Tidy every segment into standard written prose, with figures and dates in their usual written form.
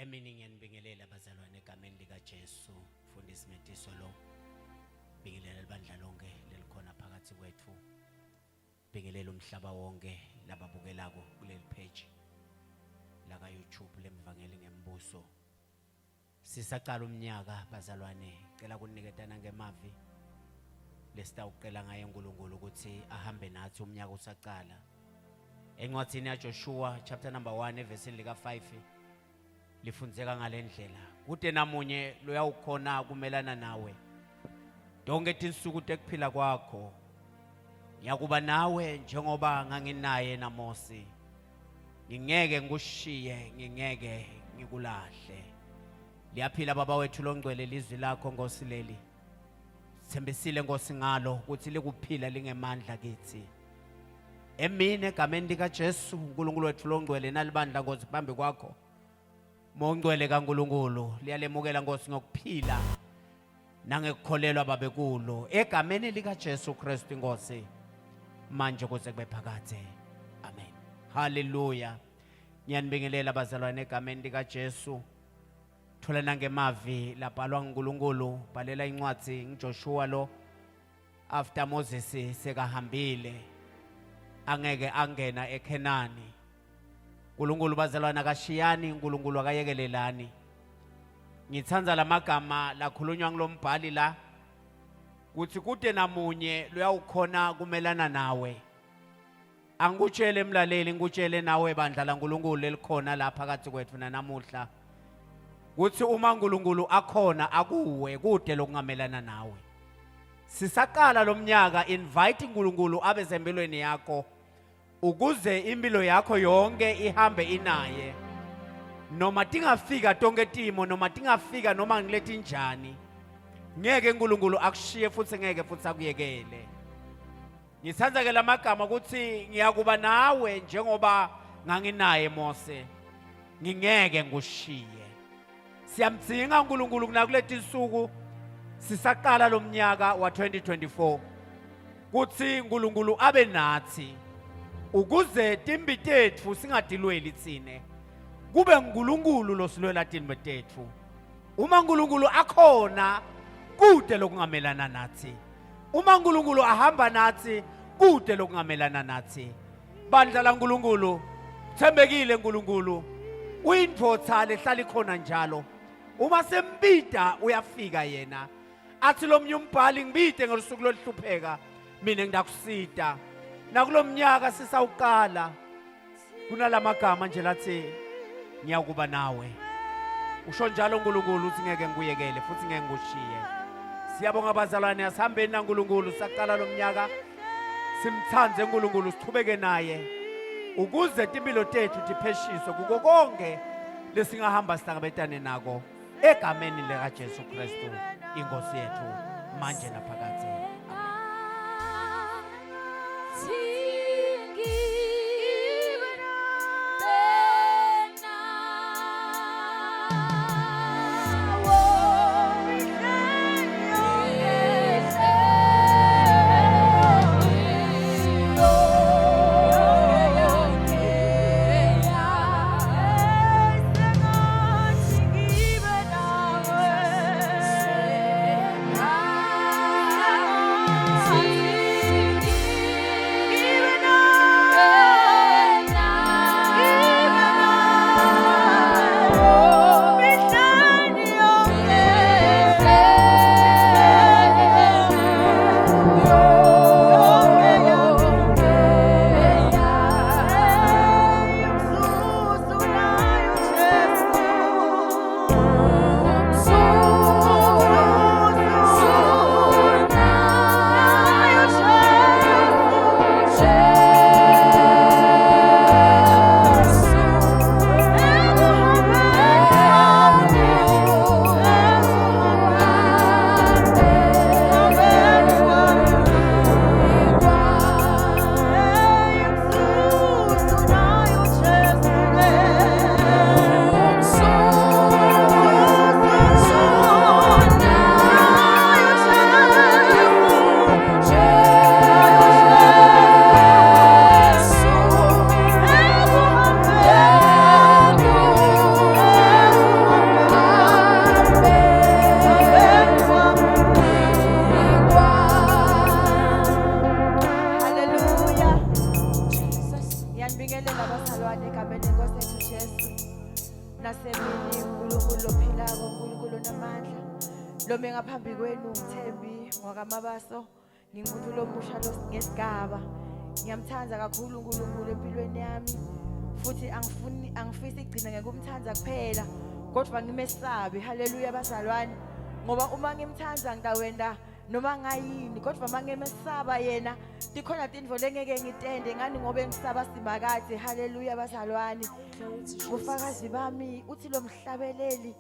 Emini ngiyanibingelela bazalwane egameni likaJesu. Mfundisi Mentiso lo. Bingelela libandla lonke lelikhona phakathi kwethu. Bingelela umhlaba wonke lababukelako kuleli page la ka YouTube leMvangeli Ngembuso. Sisaqala umnyaka bazalwane, cela kuniketana ngemavi. Lesitawuqela ngaye uNkulunkulu ukuthi ahambe nathi umnyaka usaqala. Encwadini yaJoshua chapter number 1 verse lika 5 lifundzeka ngalendlela. Kude namunye loyawukhona kumelana nawe. Donke tinsuku tekuphila kwakho. Ngiyakuba nawe njengoba nganginaye naMose. Ngingeke ngikushiye, ngingeke ngikulahle. Liyaphila baba wethu longcwele ilizwi lakho Nkosi leli. Sithembisile Nkosi ngalo ukuthi likuphila lingemandla kithi. Emini egameni likaJesu uNkulunkulu wethu longcwele nalibandla Nkosi phambi kwakho. Mongcwele kaNkulunkulu liyalemukela Nkosi ngokuphila nangekukholelwa babekulo egameni likaJesu Kristu Nkosi manje kuze kube phakade. Amen. Hallelujah. Ngiyanibingelela bazalwane egameni likaJesu. Thola ngemavi labhalwa uNkulunkulu balela incwadi ngiJoshua lo after Moses sekahambile angeke angena eKhenani. uNkulunkulu bazalwane akashiyani, uNkulunkulu akayekelelani. Ngithanza lamagama lakhulunywa ngulombhali la kuthi kude namunye loyawukhona kumelana nawe. Angikutshele emlaleli, ngikutshele nawe bandla laNkulunkulu lelikhona la phakathi kwethu namuhla. Kuthi uma uNkulunkulu akhona akuwe kude lokungamelana nawe. Sisaqala lomnyaka invite uNkulunkulu abe zempilweni yakho ukuze impilo yakho yonke ihambe inaye. Noma tingafika tonke timo, noma tingafika noma ngilethi njani. Ngeke uNkulunkulu akushiye futhi ngeke futhi akuyekele. Ngithanza ke lamagama ukuthi ngiyakuba nawe njengoba nganginaye Mose. Ngingeke ngikushiye. Siyamdzinga uNkulunkulu kunakuleti insuku sisaqala lomnyaka wa 2024 kuthi uNkulunkulu abe nathi ukuze timbi tethu singadilweli tsine. Kube uNkulunkulu losilwela timbi tethu. Uma uNkulunkulu akhona kude lokungamelana nathi. Uma uNkulunkulu ahamba nathi kude lokungamelana nathi. Bandla laNkulunkulu thembekile uNkulunkulu. Uyindvodza lehlala khona njalo. Uma sembida uyafika yena. Athi lo mnyumbhali ngibide ngosuku loluhlupheka mina ngidakusita. Nakulomnyaka sisawuqala kunalamagama nje lathi ngiyakuba nawe. Usho njalo uNkulunkulu uthi ngeke ngikuyekele futhi ngeke ngikushiye. Siyabonga bazalwane, asihambeni naNkulunkulu saqala lomnyaka. Simthanze uNkulunkulu siqhubeke naye ukuze impilo tethu dipheshiswe kuko konke lesingahamba sihlangabetane nako egameni likaJesu Kristu inkosi yethu manje naphakade. Sengathi ngibe nawe. nasemini uNkulunkulu ophilako, uNkulunkulu onamandla, lo mengaphambi kwenu uMthembi ngwakamabaso, ngingumuntu lomusha ngesigaba. Ngiyamthanda kakhulu uNkulunkulu empilweni yami, futhi angifisi igcina ngekumthanda kuphela, kodwa ngimesabe. Haleluya bazalwane, ngoba uma ngimthanda ngitawenda noma ngayini, kodwa mangemesaba yena tikhona tindvo lengeke ngitende ngani ngobe ngisaba simakade. Haleluya bazalwane, bufakazi bami uthi lo mhlabeleli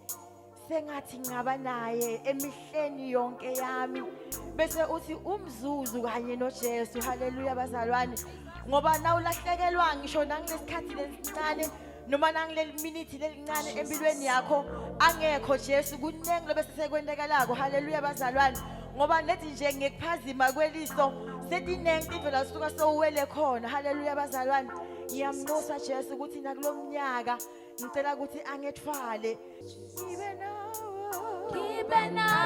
sengathi ngaba naye emihleni yonke yami, bese uthi umzuzu kanye noJesu. Haleluya bazalwane, ngoba nawulahlekelwa ngisho nangilesikhathi lesincane noma nangileli minute lelincane empilweni yakho angekho Jesu, kunengi lobe sesekwentekalako. Haleluya bazalwane, ngoba nethi nje ngekuphazima kweliso setinengi indlela suka sowuwele khona. Haleluya bazalwane, ngiyamnusa Jesu ukuthi nakulomnyaka ngicela ukuthi angethwale ngibe nawo, ngibe nawo.